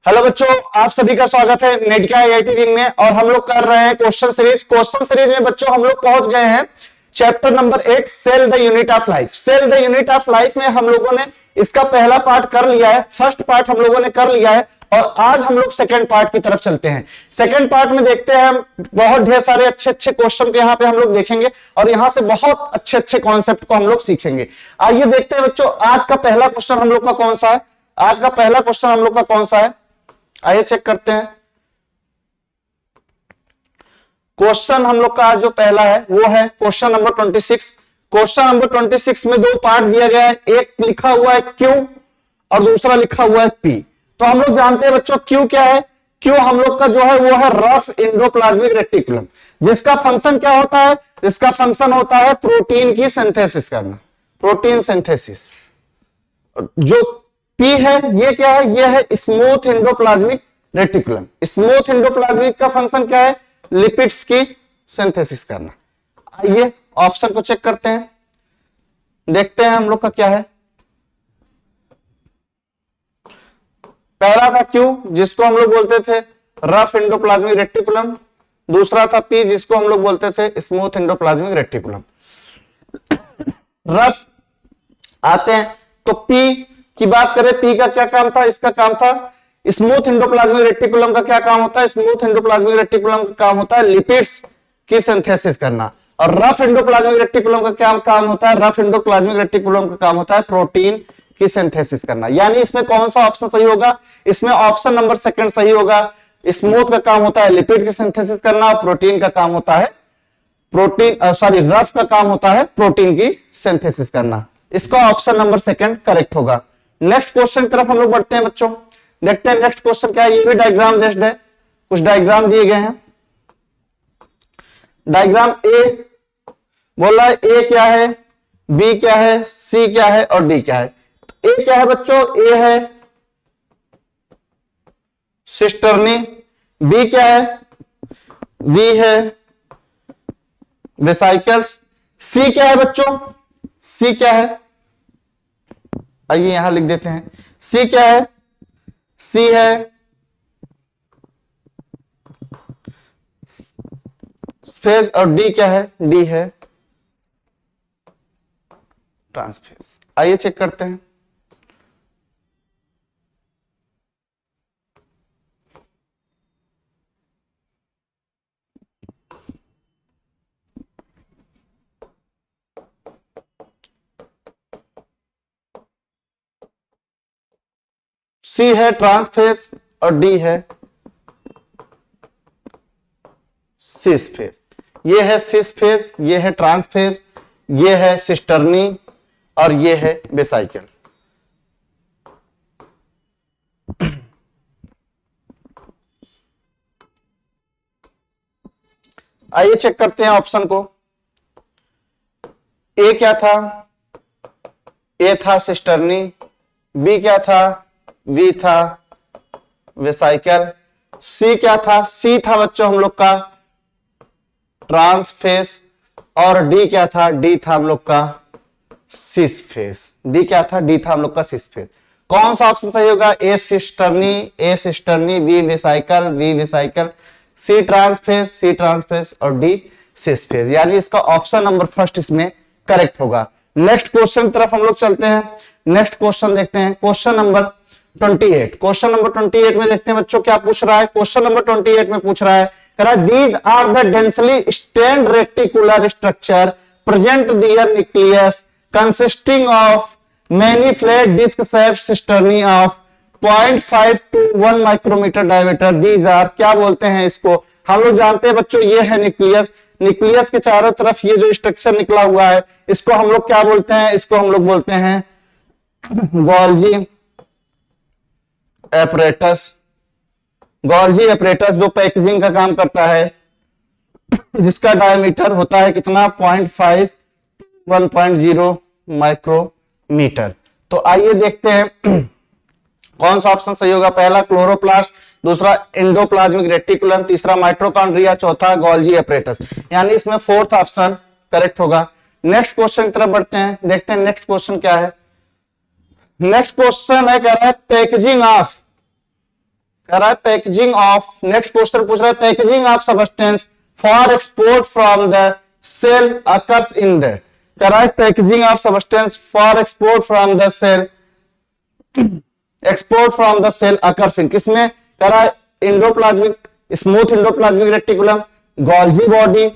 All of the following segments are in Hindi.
हेलो बच्चों, आप सभी का स्वागत है मेडिका आईआईटी विंग में। और हम लोग कर रहे हैं क्वेश्चन सीरीज में बच्चों हम लोग पहुंच गए हैं chapter number 8 cell the unit of life. Cell the unit of life में हम लोगों ने इसका पहला पार्ट कर लिया है, फर्स्ट पार्ट हम लोगों ने कर लिया है और आज हम लोग सेकंड पार्ट की तरफ चलते हैं। सेकंड पार्ट में देखते हैं हम बहुत ढेर सारे अच्छे अच्छे क्वेश्चन को यहाँ पे हम लोग देखेंगे और यहाँ से बहुत अच्छे अच्छे कॉन्सेप्ट को हम लोग सीखेंगे। आइए देखते हैं बच्चों, आज का पहला क्वेश्चन हम लोग का कौन सा है। आज का पहला क्वेश्चन हम लोग का कौन सा है, आइए चेक करते हैं। क्वेश्चन हम लोग का जो पहला है वो है क्वेश्चन नंबर 26। क्वेश्चन नंबर 26 में दो पार्ट दिया गया है, एक लिखा हुआ है क्यू और दूसरा लिखा हुआ है पी। तो हम लोग जानते हैं बच्चों क्यू क्या है। क्यू हम लोग का जो है वो है रफ एंडोप्लाज्मिक रेटिकुलम, जिसका फंक्शन क्या होता है, इसका फंक्शन होता है प्रोटीन की सिंथेसिस करना, प्रोटीन सिंथेसिस। जो पी है ये क्या है, ये है smooth endoplasmic reticulum. Smooth endoplasmic का फंक्शन क्या है, लिपिड्स की सिंथेसिस करना। आइए ऑप्शन को चेक करते हैं, देखते हैं हम लोग का क्या है। पहला था क्यू जिसको हम लोग बोलते थे रफ एंडोप्लाज्मिक रेटिकुलम, दूसरा था पी जिसको हम लोग बोलते थे स्मूथ एंडोप्लाज्मिक रेटिकुलम। रफ आते हैं तो पी की बात करें, पी का क्या काम था, इसका काम था स्मूथ एंडोप्लाज्मिक रेटिकुलम का क्या काम होता है, स्मूथ एंडोप्लाज्मिक रेटिकुलम का काम होता है लिपिड्स की सिंथेसिस करना। और रफ एंडोप्लाज्मिक रेटिकुलम का क्या काम होता है, रफ एंडोप्लाज्मिक रेटिकुलम का काम होता है प्रोटीन की सिंथेसिस करना। यानी इसमें कौन सा ऑप्शन सही होगा, इसमें ऑप्शन नंबर सेकंड सही होगा। स्मूथ का काम होता है लिपिड की सिंथेसिस करना और प्रोटीन का काम होता है रफ का काम होता है प्रोटीन की सिंथेसिस करना। इसका ऑप्शन नंबर सेकंड करेक्ट होगा। नेक्स्ट क्वेश्चन की तरफ हम लोग बढ़ते हैं बच्चों, देखते हैं नेक्स्ट क्वेश्चन क्या है। ये भी डायग्राम बेस्ड है, कुछ डायग्राम दिए गए हैं। डायग्राम ए बोला है ए क्या है, बी क्या है, सी क्या है और डी क्या है। तो ए क्या है बच्चों, ए है सिस्टर्नी, बी क्या है, वी है वेसाइकल्स, सी क्या है बच्चों, सी क्या है, आइए यहां लिख देते हैं। सी क्या है, सी है फेज और डी क्या है, डी है ट्रांसफेज। आइए चेक करते हैं। सी है ट्रांसफेज और डी है सिस फेज। ये है सिस फेज, ये है ट्रांसफेज, ये है सिस्टर्नी और ये है वेसाइकल। आइए चेक करते हैं ऑप्शन को। ए क्या था, ए था सिस्टर्नी, बी क्या था, वी था वेसाइकल, सी क्या था, सी था बच्चों हम लोग का ट्रांसफेज और डी क्या था, डी था हम लोग का सिस फेज। डी क्या था, डी था हम लोग का सिस फेज। कौन सा ऑप्शन सही होगा, A cisternae, B vesicle, B vesicle, C trans face और डी सिस फेज। यानी इसका ऑप्शन नंबर फर्स्ट इसमें करेक्ट होगा। नेक्स्ट क्वेश्चन की तरफ हम लोग चलते हैं। नेक्स्ट क्वेश्चन देखते हैं, क्वेश्चन नंबर 28। क्वेश्चन नंबर 28 में देखते हैं बच्चों क्या पूछ रहा है। क्वेश्चन नंबर 28 में पूछ रहा है, these are the densely stained reticular structure present near nucleus consisting of many flat disc shaped cisternae of 0.5 to 1 micrometre diameter. These are, क्या बोलते हैं इसको, हम लोग जानते हैं बच्चों ये है न्यूक्लियस। न्यूक्लियस के चारों तरफ ये जो स्ट्रक्चर निकला हुआ है इसको हम लोग क्या बोलते हैं, इसको हम लोग बोलते हैं गोल्जी एपरेटस। गोल्जी एपरेटस जो पैकेजिंग का काम करता है, जिसका डायमीटर होता है कितना 0.5 1.0 माइक्रोमीटर। तो आइए देखते हैं कौन सा ऑप्शन सही होगा। पहला क्लोरोप्लास्ट, दूसरा एंडोप्लाज्मिक रेटिकुलम, तीसरा माइटोकॉन्ड्रिया, चौथा गोल्जी एपरेटस। यानी इसमें फोर्थ ऑप्शन करेक्ट होगा। नेक्स्ट क्वेश्चन की तरफ बढ़ते हैं, देखते हैं नेक्स्ट क्वेश्चन क्या है। नेक्स्ट क्वेश्चन है, कह रहा है पैकेजिंग ऑफ कह रहा है पैकेजिंग ऑफ, नेक्स्ट क्वेश्चन पूछ रहा है packaging of substance for export from the cell occurs in the, कह रहा है packaging of substance for export from the cell, export from the cell occurs in, किसमें, कह रहा है endoplasmic, smooth endoplasmic reticulum, Golgi body,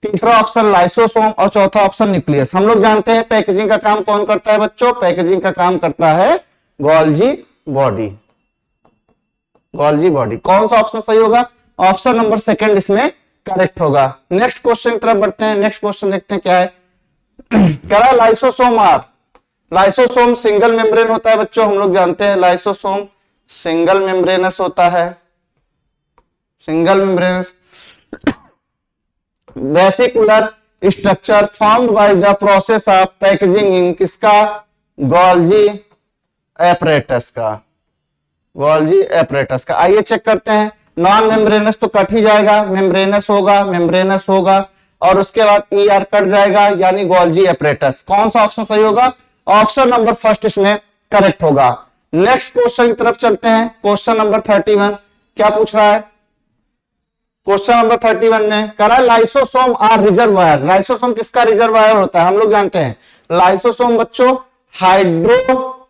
तीसरा ऑप्शन लाइसोसोम और चौथा ऑप्शन न्यूक्लियस। हम लोग जानते हैं पैकेजिंग का काम कौन करता है बच्चों, पैकेजिंग का काम करता है गोल्जी बॉडी, गोल्जी बॉडी। कौन सा ऑप्शन सही होगा, ऑप्शन नंबर सेकंड इसमें करेक्ट होगा। नेक्स्ट क्वेश्चन की तरफ बढ़ते हैं, नेक्स्ट क्वेश्चन देखते हैं क्या है। कह रहा है lysosome are, lysosome single membrane होता है बच्चों, हम लोग जानते हैं लाइसोसोम सिंगल मेम्ब्रेनस होता है, single membranous vesicular structure formed by the process of packaging in किसका, गोल्जी एपरेटस का, गोल्जी एपरेटस का। आइए चेक करते हैं, नॉन मेम्ब्रेनस तो कट ही जाएगा, मेम्ब्रेनस होगा, मेम्ब्रेनस होगा और उसके बाद ER कट जाएगा यानी गोल्जी एपरेटस। कौन सा ऑप्शन सही होगा, ऑप्शन नंबर फर्स्ट इसमें करेक्ट होगा। नेक्स्ट क्वेश्चन की तरफ चलते हैं, क्वेश्चन नंबर 31 क्या पूछ रहा है, क्वेश्चन नंबर 31 में कह रहा है लाइसोसोम आर रिजर्वायर, लाइसोसोम किसका रिजर्वायर होता है, हम लोग जानते हैं लाइसोसोम बच्चों हाइड्रोलिटिक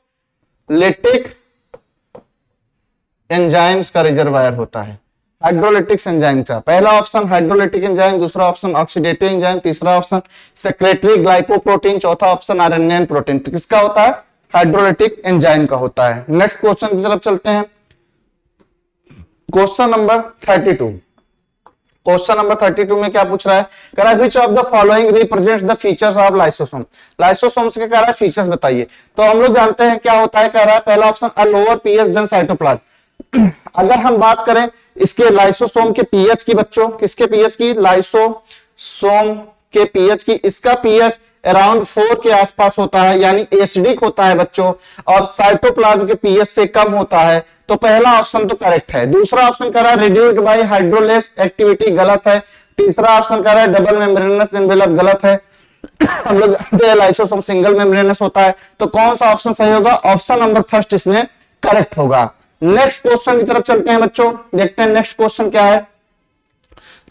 एंजाइम्स का रिजर्वायर होता है, हाइड्रोलिटिक्स एंजाइम का। पहला ऑप्शन हाइड्रोलिटिक एंजाइम, दूसरा ऑप्शन ऑक्सीडेटिव एंजाइम, तीसरा ऑप्शन सेक्रेटरी ग्लाइकोप्रोटीन, चौथा ऑप्शन आरएनए प्रोटीन। तो किसका होता है, हाइड्रोलिटिक एंजाइम का होता है। नेक्स्ट क्वेश्चन की तरफ चलते हैं, क्वेश्चन नंबर 32। क्वेश्चन नंबर 32 में क्या पूछ रहा है, कह रहा है which of the following represents the features of lysosome, lysosome के कह रहा है फीचर्स बताइए। तो हम लोग जानते हैं क्या होता है, कह रहा है पहला option a lower pH than cytoplasm. अगर हम बात करें इसके लाइसोसोम के पीएच की बच्चों, किसके पीएच की, लाइसोसोम के पीएच की, इसका पीएच अराउंड 4 के आसपास होता है यानी एसिडिक होता है बच्चों, और साइटोप्लाज्म के पीएच से कम होता है। तो पहला ऑप्शन तो करेक्ट है। दूसरा ऑप्शन कह रहा है रिड्यूस्ड बाय हाइड्रोलेस एक्टिविटी, गलत है। तीसरा ऑप्शन कह रहा है डबल मेम्ब्रेनस एनवेलप, गलत है। हम लोग जानते हैं लाइसोसोम सिंगल मेम्ब्रेनस होता है। तो कौन सा ऑप्शन सही होगा, ऑप्शन नंबर फर्स्ट इसमें करेक्ट होगा। नेक्स्ट क्वेश्चन की तरफ चलते हैं बच्चों, देखते हैं नेक्स्ट क्वेश्चन क्या है।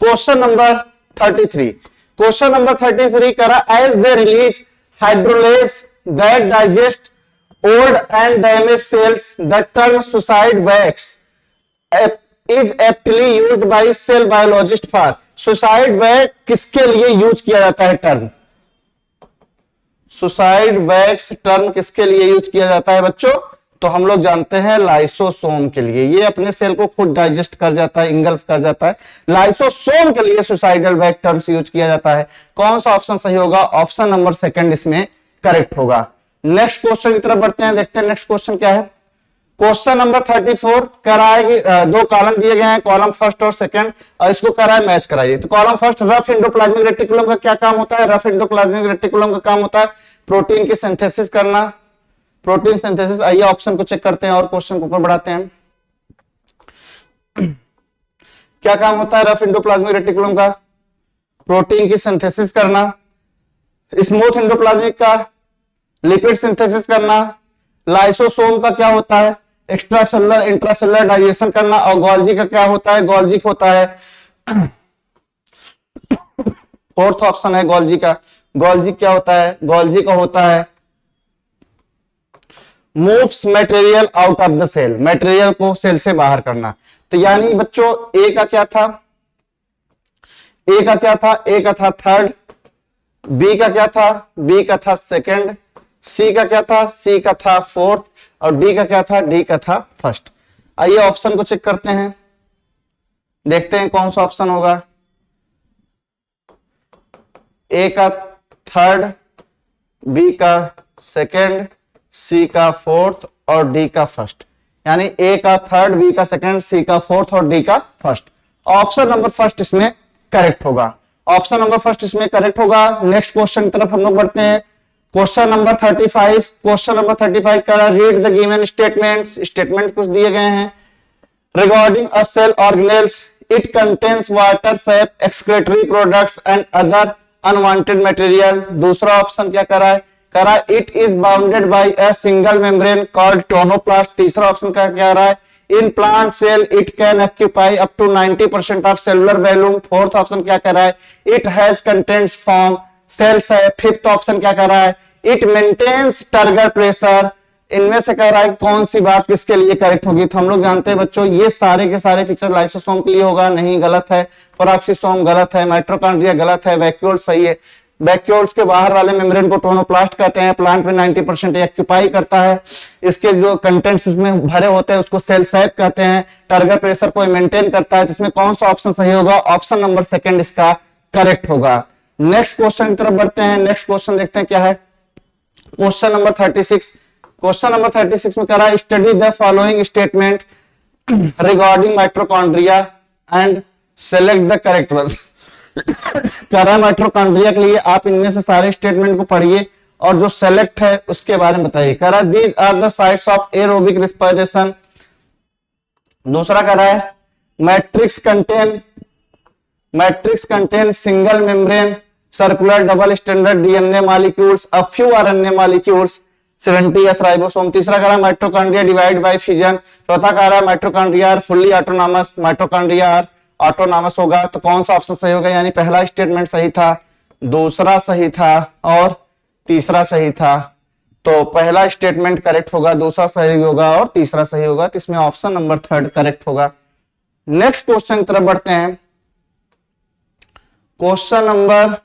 क्वेश्चन नंबर 33, क्वेश्चन नंबर 33 कह रहा है as they release hydrolase that digest old and damaged cells, the term suicide wax is aptly used by cell biologist for, suicide wax किसके लिए यूज किया जाता है टर्म, सुसाइड वैक्स टर्म किसके लिए यूज किया जाता है बच्चों, तो हम लोग जानते हैं लाइसोसोम के लिए। ये अपने सेल को खुद डाइजेस्ट कर जाता है, इंगल्फ कर जाता है, लाइसोसोम के लिए सुसाइडल वैक्स टर्म्स यूज किया जाता है। कौन सा ऑप्शन सही होगा, ऑप्शन नंबर सेकंड इसमें करेक्ट होगा। नेक्स्ट क्वेश्चन की तरफ बढ़ते हैं, देखते हैं नेक्स्ट क्वेश्चन क्या है। क्वेश्चन नंबर 34 कह रहा है कि दो कॉलम दिए गए हैं, कॉलम फर्स्ट और सेकंड, और इसको कह रहा है मैच कराइए। तो column first, rough endoplasmic reticulum का क्या काम होता है, रफ एंडोप्लाज्मिक रेटिकुलम का काम होता है प्रोटीन की सिंथेसिस करना, प्रोटीन सिंथेसिस। आइए ऑप्शन को चेक करते हैं और क्वेश्चन को ऊपर बढ़ाते हैं। क्या काम होता है रफ एंडोप्लाज्मिक रेटिकुलम का, प्रोटीन की सिंथेसिस करना। स्मूथ एंडोप्लाज्मिक का लिपिड सिंथेसिस करना। लाइसोसोम का क्या होता है, एक्स्ट्रा सेलुलर इंट्रासेलुलर डाइजेशन करना। और गोल्जी का क्या होता है, गोल्जी होता है, फोर्थ ऑप्शन है गोल्जी का। गोल्जी क्या होता है, गोल्जी का होता है moves material out of the cell, material को सेल से बाहर करना। तो यानी बच्चों ए का क्या था, ए का क्या था, ए का था थर्ड, बी का क्या था, बी का था सेकंड, सी का क्या था, सी का था फोर्थ, और डी का क्या था, डी का था फर्स्ट। आइए ऑप्शन को चेक करते हैं, देखते हैं कौन सा ऑप्शन होगा। ए का थर्ड, बी का सेकंड, सी का फोर्थ और डी का फर्स्ट। यानी ए का थर्ड, बी का सेकंड, सी का फोर्थ और डी का फर्स्ट। ऑप्शन नंबर फर्स्ट इसमें करेक्ट होगा, ऑप्शन नंबर फर्स्ट इसमें करेक्ट होगा। नेक्स्ट क्वेश्चन की तरफ हम लोग बढ़ते हैं। क्वेश्चन नंबर 35, क्वेश्चन नंबर 35 का read the given statements, statement कुछ दिए गए हैं। Regarding a cell organelles it contains water sap excretory products and other unwanted material. दूसरा ऑप्शन क्या कर रहा है, करा it is bounded by a single membrane called tonoplast. तीसरा ऑप्शन का क्या रहा है, in plant cell it can occupy up to 90% of cellular volume. Fourth option क्या कर रहा है, it has contents from sales है। फिफ्थ ऑप्शन क्या कर रहा है, इट मेंटेन्स टर्गर प्रेशर। इनमें से कह रहा है कौन सी बात किसके लिए करेक्ट होगी। तो हम लोग जानते हैं बच्चों ये सारे के सारे फीचर लाइसोसोम के लिए होगा, नहीं गलत है। पेरोक्सिसोम गलत है, माइटोकॉन्ड्रिया गलत है, वैक्यूल सही है। वैक्यूल्स के बाहर वाले मेम्ब्रेन को टोनोप्लास्ट कहते हैं, प्लांट में 90% ऑक्यूपाई करता है। इसके जो कंटेंट्स उसमें भरे होते हैं उसको सेल सैक कहते हैं। टारगेट प्रेशर को मेंटेन करता है। जिसमें कौन सा ऑप्शन सही होगा, ऑप्शन नंबर सेकंड इसका करेक्ट होगा। नेक्स्ट क्वेश्चन की तरफ बढ़ते हैं। नेक्स्ट क्वेश्चन देखते हैं क्या है, क्वेश्चन नंबर 36। क्वेश्चन नंबर 36 में कह रहा है study the following statement regarding mitochondria and select the correct one. कह रहा है माइटोकॉन्ड्रिया के लिए आप इनमें से सारे स्टेटमेंट को पढ़िए और जो सेलेक्ट है उसके बारे में बताइए। कह रहा है these are the sites of aerobic respiration. दूसरा कह रहा है matrix contain single membrane circular double stranded DNA molecules, a few RNA molecules, 70s ribosome. तीसरा कह रहा है माइटोकॉन्ड्रिया डिवाइड बाय फ्यूजन। चौथा कह रहा है mitochondria are fully autonomous, mitochondria are autonomous होगा। तो कौन सा ऑप्शन सही होगा, यानी पहला स्टेटमेंट सही था, दूसरा सही था और तीसरा सही था। तो पहला स्टेटमेंट करेक्ट होगा, दूसरा सही होगा और तीसरा सही होगा। तो इसमें ऑप्शन नंबर थर्ड करेक्ट होगा। नेक्स्ट क्वेश्चन की तरफ बढ़ते हैं। Question number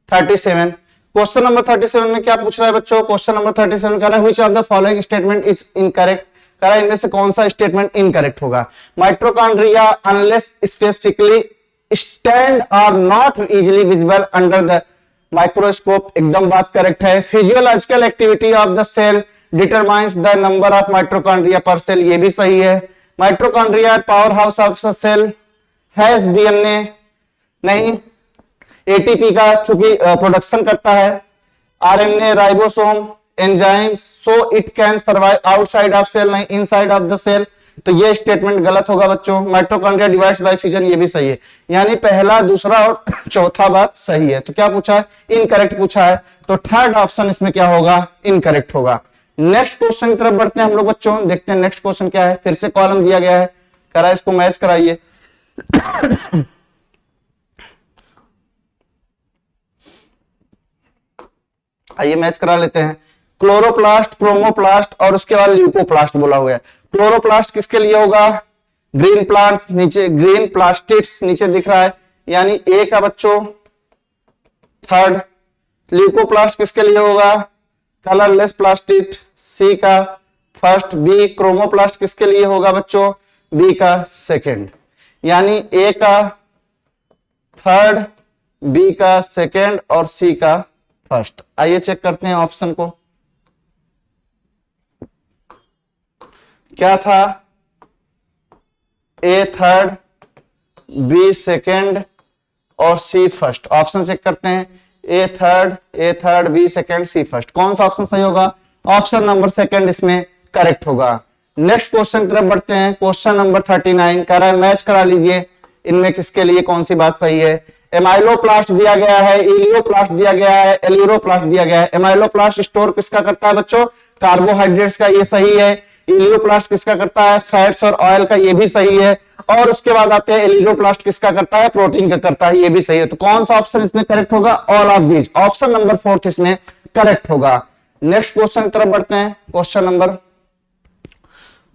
37। क्वेश्चन नंबर 37 में क्या पूछ रहा है बच्चों, क्वेश्चन नंबर 37 कह रहा है which of the following statement is incorrect. कह रहा है इनमें से कौन सा स्टेटमेंट इनकरेक्ट होगा। Mitochondria unless specifically stained are not easily visible under the microscope, एकदम बात करेक्ट है। Physiological activity of the cell determines the number of mitochondria per cell, ये भी सही है। Mitochondria power house of the cell, has DNA नहीं, एटीपी का चूंकि प्रोडक्शन करता है, RNA ribosome enzymes, so it can survive outside of cell नहीं इनसाइड ऑफ द सेल। तो ये स्टेटमेंट गलत होगा बच्चों। माइटोकॉन्ड्रिया डिवाइड्स बाय फ्यूजन, ये भी सही है। यानी पहला, दूसरा और चौथा बात सही है। तो क्या पूछा है, इनकरेक्ट पूछा है। तो थर्ड ऑप्शन इसमें क्या होगा, इनकरेक्ट होगा। नेक्स्ट क्वेश्चन की तरफ बढ़ते हैं हम लोग बच्चों, देखते हैं नेक्स्ट क्वेश्चन क्या है। फिर से कॉलम दिया गया है, कह रहा है इसको मैच कराइए। आइए मैच करा लेते हैं। क्लोरोप्लास्ट, क्रोमोप्लास्ट और उसके बाद ल्यूकोप्लास्ट बोला हुआ है। क्लोरोप्लास्ट किसके लिए होगा, ग्रीन प्लांट्स, नीचे ग्रीन प्लास्टिड्स नीचे दिख रहा है, यानी ए का बच्चों थर्ड। ल्यूकोप्लास्ट किसके लिए होगा, कलरलेस प्लास्टिड, सी का फर्स्ट। बी क्रोमोप्लास्ट किसके लिए होगा बच्चों, बी का सेकेंड। यानी ए का थर्ड, बी का सेकेंड और सी का फर्स्ट। आइए चेक करते हैं ऑप्शन को, क्या था, ए थर्ड, बी सेकेंड और सी फर्स्ट। ऑप्शन चेक करते हैं, ए थर्ड, बी सेकेंड, सी फर्स्ट। कौन सा ऑप्शन सही होगा, ऑप्शन नंबर सेकेंड इसमें करेक्ट होगा। नेक्स्ट क्वेश्चन की तरफ बढ़ते हैं। क्वेश्चन नंबर 39 कह रहा है मैच करा लीजिए इनमें किसके लिए कौन सी बात सही है। एमाइलोप्लास्ट दिया गया है, इलियोप्लास्ट दिया गया है, एल्यूरोप्लास्ट दिया गया है। एमाइलोप्लास्ट स्टोर किसका करता है बच्चों, कार्बोहाइड्रेट्स का, ये सही है। इलियोप्लास्ट किसका करता है, फैट्स और ऑयल का, ये भी सही है। और उसके बाद आते हैं एल्यूरोप्लास्ट किसका करता है, प्रोटीन का करता है, ये भी सही है। तो कौन सा ऑप्शन इसमें करेक्ट होगा, all of these. Option number fourth इसमें करेक्ट होगा। नेक्स्ट क्वेश्चन की तरफ बढ़ते हैं। Question number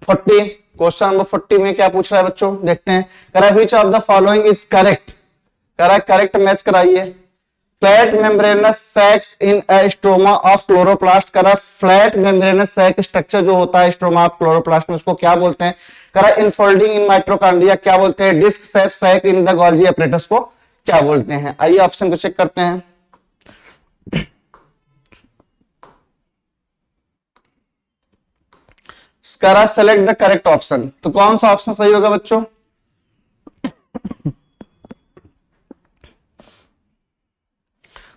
40। क्वेश्चन नंबर 40 में क्या पूछ रहा है बच्चों, देखते हैं। कह रहा है which of the following is correct. कह रहा है करेक्ट मैच कराइए। Flat membranous sacs in a stroma of chloroplast. कह रहा है फ्लैट मेम्ब्रेनस सैक स्ट्रक्चर जो होता है स्ट्रोमा ऑफ क्लोरोप्लास्ट में, उसको क्या बोलते हैं। कह रहा है इनफोल्डिंग इन माइटोकॉन्ड्रिया क्या बोलते हैं, disc shape sac in the Golgi apparatus को क्या बोलते हैं। आइए ऑप्शन को चेक करते हैं। कह रहा है सेलेक्ट द करेक्ट ऑप्शन। तो कौन सा ऑप्शन सही होगा बच्चों,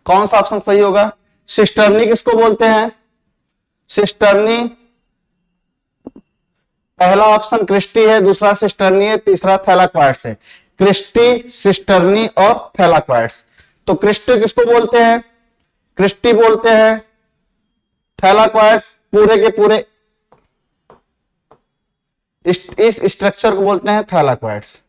कौन सा ऑप्शन सही होगा। सिस्टर्नी किसको बोलते हैं, सिस्टर्नी, पहला ऑप्शन क्रिस्टी है, दूसरा सिस्टर्नी है, तीसरा थैलाक्वाइड्स है। क्रिस्टी, सिस्टर्नी और थैलाक्वाइड्स। तो क्रिस्टी किसको बोलते हैं, क्रिस्टी बोलते हैं थैलाकोइड्स पूरे के पूरे इस स्ट्रक्चर को बोलते हैं थैलाकोइड्स,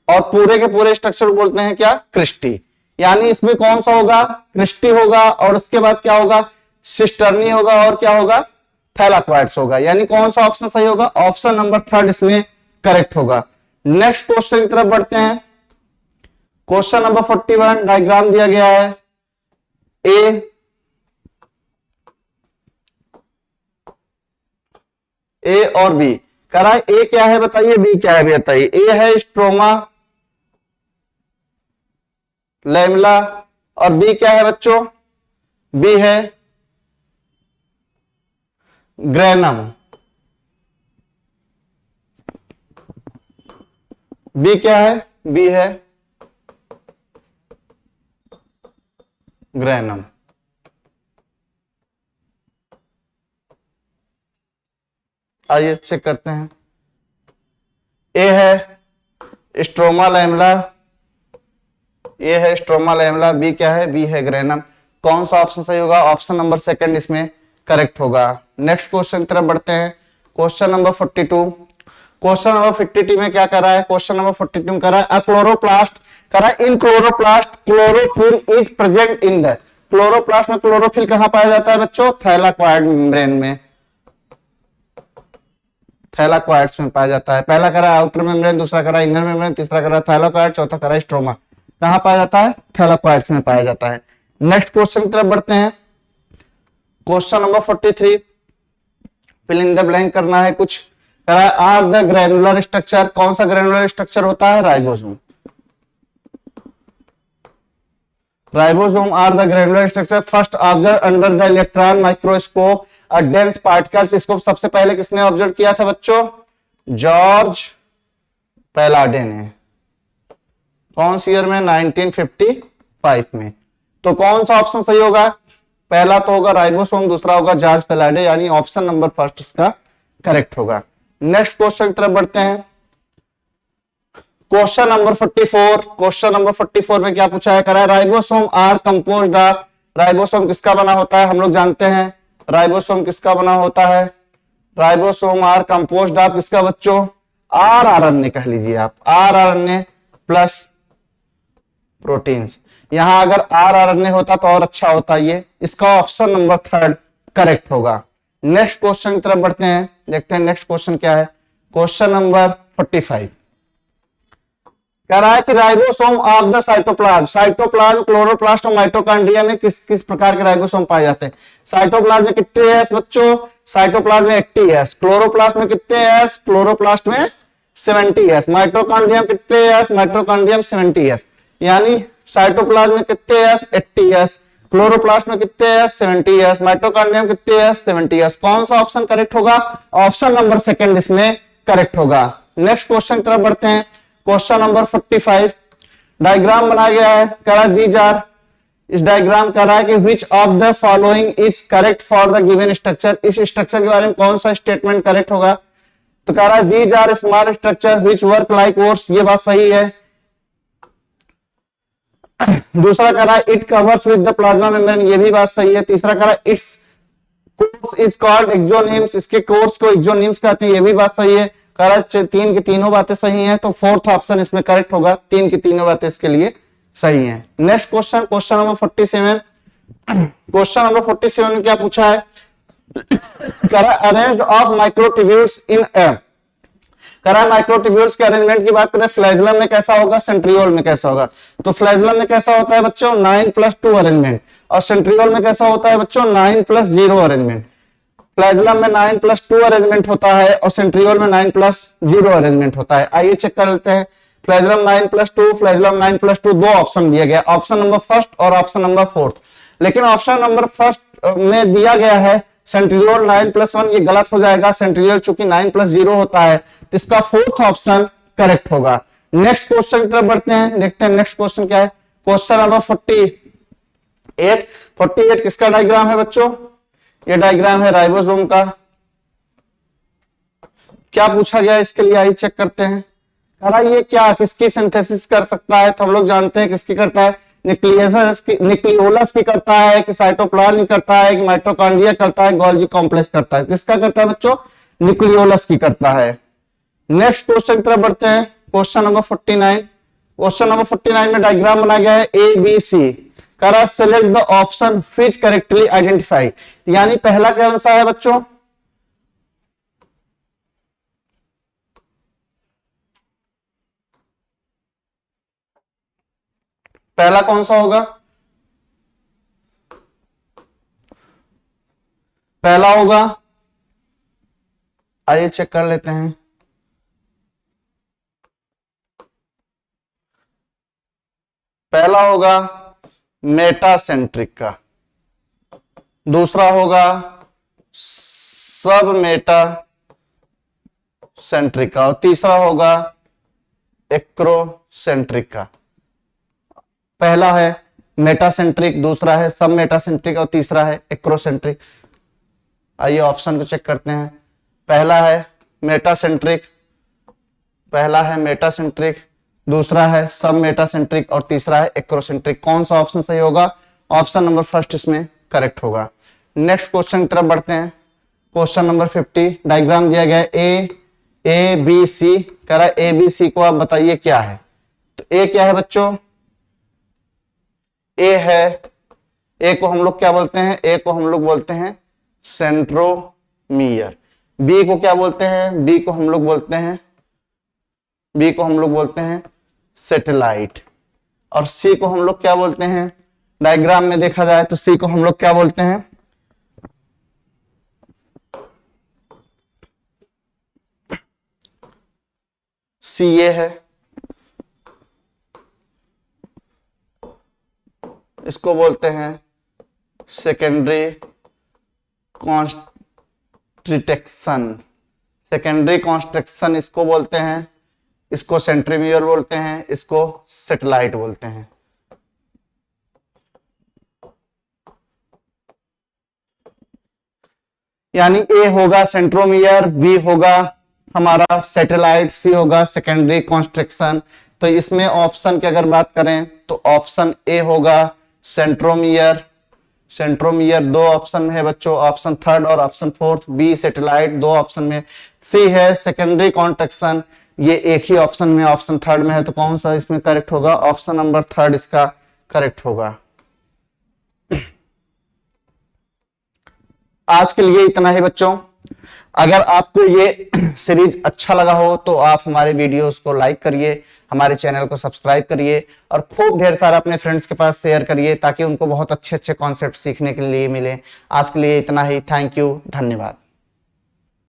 और पूरे के पूरे स्ट्रक्चर को बोलते हैं क्या, क्रिस्टी। यानी इसमें कौन सा होगा, क्रिस्टी होगा, और उसके बाद क्या होगा, सिस्टर्नी होगा, और क्या होगा, थैलाकोइड्स होगा। यानी कौन सा ऑप्शन सही होगा, ऑप्शन नंबर 3 इसमें करेक्ट होगा। नेक्स्ट क्वेश्चन की तरफ बढ़ते हैं। क्वेश्चन नंबर 41 डायग्राम दिया गया है। ए और बी कह रहा है, ए क्या है बताइए, बी क्या है बताइए। ए है स्ट्रोमा लैमेला, और बी क्या है बच्चों, बी है ग्रेनम। बी क्या है, बी है ग्रेनम। आइए चेक करते हैं। ए है स्ट्रोमा लैमेला, ये है स्ट्रोमा लैमेला, बी क्या है, बी है ग्रेनम। कौन सा ऑप्शन सही होगा, ऑप्शन नंबर 2 इसमें करेक्ट होगा। नेक्स्ट क्वेश्चन की तरफ बढ़ते हैं। Question number 42। क्वेश्चन नंबर 52 में क्या कर रहा है, क्वेश्चन नंबर 42 में कर रहा है अ क्लोरोप्लास्ट, कर रहा है इन chloroplast chlorophyll is present in the, chloroplast में क्लोरोफिल कहां पाया जाता है बच्चों, थैलाकोइड मेम्ब्रेन में, थैलाकोइड्स में पाया जाता है। पहला करा आउटर मेम्ब्रेन, दूसरा करा इनर मेम्ब्रेन, तीसरा करा थैलाकोइड, चौथा करा स्ट्रोमा। कहां पाया जाता है, थैलाकोइड्स में पाया जाता है। नेक्स्ट क्वेश्चन की तरफ बढ़ते हैं। Question number 43 fill in the blank करना है कुछ। करा है आर द ग्रेनुलर स्ट्रक्चर, कौन सा ग्रेनुलर स्ट्रक्चर होता है, ribosome. Ribosome are the granular structure first observe under the electron microscope a dense particles. इसको सबसे पहले किसने ऑब्जर्व किया था बच्चों, जॉर्ज पैलाडे ने। कौन सी ईयर में, 1955 में। तो कौन सा ऑप्शन सही होगा, पहला तो होगा राइबोसोम, दूसरा होगा जॉर्ज पैलाडे, यानी ऑप्शन नंबर 1 इसका करेक्ट होगा। नेक्स्ट क्वेश्चन की तरफ बढ़ते हैं। Question number 44। क्वेश्चन नंबर 44 में क्या पूछा है, करा है ribosome are composed of, ribosome किसका बना होता है, हम लोग जानते हैं राइबोसोम किसका बना होता है, राइबोसोम आर कंपोज्ड ऑफ किसका बच्चों, आर आरएनए कह लीजिए आप, आर आरएनए प्लस प्रोटीन्स। यहां अगर आर आरएनए होता तो और अच्छा होता, ये इसका ऑप्शन नंबर 3 करेक्ट होगा। नेक्स्ट क्वेश्चन की तरफ बढ़ते हैं, देखते हैं नेक्स्ट क्वेश्चन क्या है। क्वेश्चन नंबर 45 कह रहा है कि ribosome of the cytoplasm, cytoplasm chloroplast और माइटोकॉन्ड्रिया में किस किस प्रकार के राइबोसोम पाए जाते हैं। साइटोप्लाज्म में कितने एस बच्चों, साइटोप्लाज्म में 80 एस, क्लोरोप्लास्ट में कितने एस, क्लोरोप्लास्ट में 70 एस, माइटोकॉन्ड्रिया में कितने एस, माइटोकॉन्ड्रिया में 70 एस। यानी साइटोप्लाज्म में कितने एस, 80 एस, क्लोरोप्लास्ट में कितने एस, 70 एस, माइटोकॉन्ड्रिया में कितने एस, 70 एस। कौन सा ऑप्शन करेक्ट होगा, ऑप्शन नंबर 2 इसमें करेक्ट होगा। नेक्स्ट क्वेश्चन की तरफ बढ़ते हैं। क्वेश्चन नंबर 45 डायग्राम बनाया गया है, कह रहा है दीज आर, इस डायग्राम कह रहा है कि which of the following is correct for the given structure, इस स्ट्रक्चर के बारे में कौन सा स्टेटमेंट करेक्ट होगा। तो कह रहा है these are small structure which work like oars, ये बात सही है। दूसरा कह रहा है it covers with the plasma membrane, ये भी बात सही है। तीसरा कह रहा है its cores is called axonemes, इसके कोर्स को एक्सोनिम्स कहते हैं, ये भी बात सही है। कह रहा है 3 की तीनों बातें सही हैं, तो 4th ऑप्शन इसमें करेक्ट होगा, 3 की तीनों बातें इसके लिए सही हैं। Next question, question number 47। Question number 47 में क्या पूछा है, कह रहा है अरेंज्ड ऑफ माइक्रोट्यूब्यूल्स इन ए, कह रहा है माइक्रोट्यूब्यूल्स के अरेंजमेंट की बात करें, फ्लैजेलम में कैसा होगा, सेंट्रियोल में कैसा होगा। तो फ्लैजेलम में कैसा होता है बच्चों, 9+2 अरेंजमेंट, और सेंट्रियोल में कैसा होता है बच्चों, 9+0 अरेंजमेंट। फ्लैजेलम में 9+2 अरेंजमेंट होता है और सेंट्रियोल में 9+0 अरेंजमेंट होता है। आइए चेक कर लेते हैं। फ्लैजेलम 9+2, फ्लैजेलम 9+2, दो ऑप्शन दिया गया, ऑप्शन नंबर 1 और ऑप्शन नंबर 4। लेकिन ऑप्शन नंबर 1 में दिया गया है सेंट्रियोल 9+1, ये गलत हो जाएगा, सेंट्रियोल चूंकि 9+0 होता है, तो इसका 4th ऑप्शन करेक्ट होगा। नेक्स्ट क्वेश्चन की तरफ बढ़ते हैं, देखते हैं नेक्स्ट क्वेश्चन क्या है। क्वेश्चन नंबर 48 किसका डायग्राम है बच्चों, ये डायग्राम है राइबोसोम का। क्या पूछा गया इसके लिए, आइए चेक करते हैं। कह रहा ये क्या किसकी सिंथेसिस कर सकता है, तो हम लोग जानते हैं किसकी करता है, न्यूक्लियोलस की करता है कि साइटोप्लाज्म करता है कि माइटोकॉन्ड्रिया करता है, गोल्गी कॉम्प्लेक्स करता है? किसका करता है बच्चों? न्यूक्लियोलस की करता है। नेक्स्ट क्वेश्चन की तरफ बढ़ते हैं। Question number 49। क्वेश्चन नंबर 49 में डायग्राम बना गया है ए बी सी। करा select the option which correctly identify. यानी पहला कौन सा है बच्चों? पहला कौन सा होगा? पहला होगा, आइए चेक कर लेते हैं। पहला होगा मेटासेंट्रिक का, दूसरा होगा सब मेटा सेंट्रिक का, और तीसरा होगा एक्रोसेंट्रिक का। पहला है मेटासेंट्रिक, दूसरा है सब मेटासेंट्रिक और तीसरा है एक्रोसेंट्रिक। आइए ऑप्शन को चेक करते हैं। पहला है मेटासेंट्रिक, पहला है मेटासेंट्रिक, दूसरा है सब मेटासेंट्रिक और तीसरा है एक्रोसेंट्रिक। कौन सा ऑप्शन सही होगा? ऑप्शन नंबर फर्स्ट इसमें करेक्ट होगा। नेक्स्ट क्वेश्चन की तरफ बढ़ते हैं। Question number 50। डायग्राम दिया गया है ए बी सी। कह रहा है ए बी सी को आप बताइए क्या है। तो ए क्या है बच्चों? ए है, ए को हम लोग क्या बोलते हैं? ए को हम लोग बोलते हैं सेंट्रोमियर। बी को क्या बोलते हैं? बी को हम लोग बोलते हैं, बी को हम लोग बोलते हैं सैटेलाइट। और सी को हम लोग क्या बोलते हैं? डायग्राम में देखा जाए तो सी को हम लोग क्या बोलते हैं? सी ये है, इसको बोलते हैं सेकेंडरी कॉन्स्ट्रिक्शन। सेकेंडरी कॉन्स्ट्रिक्शन इसको बोलते हैं, इसको सेंट्रीमियर बोलते हैं, इसको सैटेलाइट बोलते हैं। यानी ए होगा सेंट्रोमियर, बी होगा हमारा सैटेलाइट, सी होगा सेकेंडरी कॉन्स्ट्रिक्शन। तो इसमें ऑप्शन की अगर बात करें तो ऑप्शन ए होगा सेंट्रोमियर। सेंट्रोमियर दो ऑप्शन में है बच्चों, ऑप्शन थर्ड और ऑप्शन फोर्थ। बी सैटेलाइट दो ऑप्शन में। सी है सेकेंडरी कॉन्ट्रैक्शन, ये एक ही ऑप्शन में, ऑप्शन थर्ड में है। तो कौन सा इसमें करेक्ट होगा? ऑप्शन नंबर थर्ड इसका करेक्ट होगा। आज के लिए इतना ही बच्चों। अगर आपको ये सीरीज अच्छा लगा हो तो आप हमारे वीडियोस को लाइक करिए, हमारे चैनल को सब्सक्राइब करिए और खूब ढेर सारा अपने फ्रेंड्स के पास शेयर करिए ताकि उनको बहुत अच्छे अच्छे कॉन्सेप्ट सीखने के लिए मिले। आज के लिए इतना ही। थैंक यू, धन्यवाद।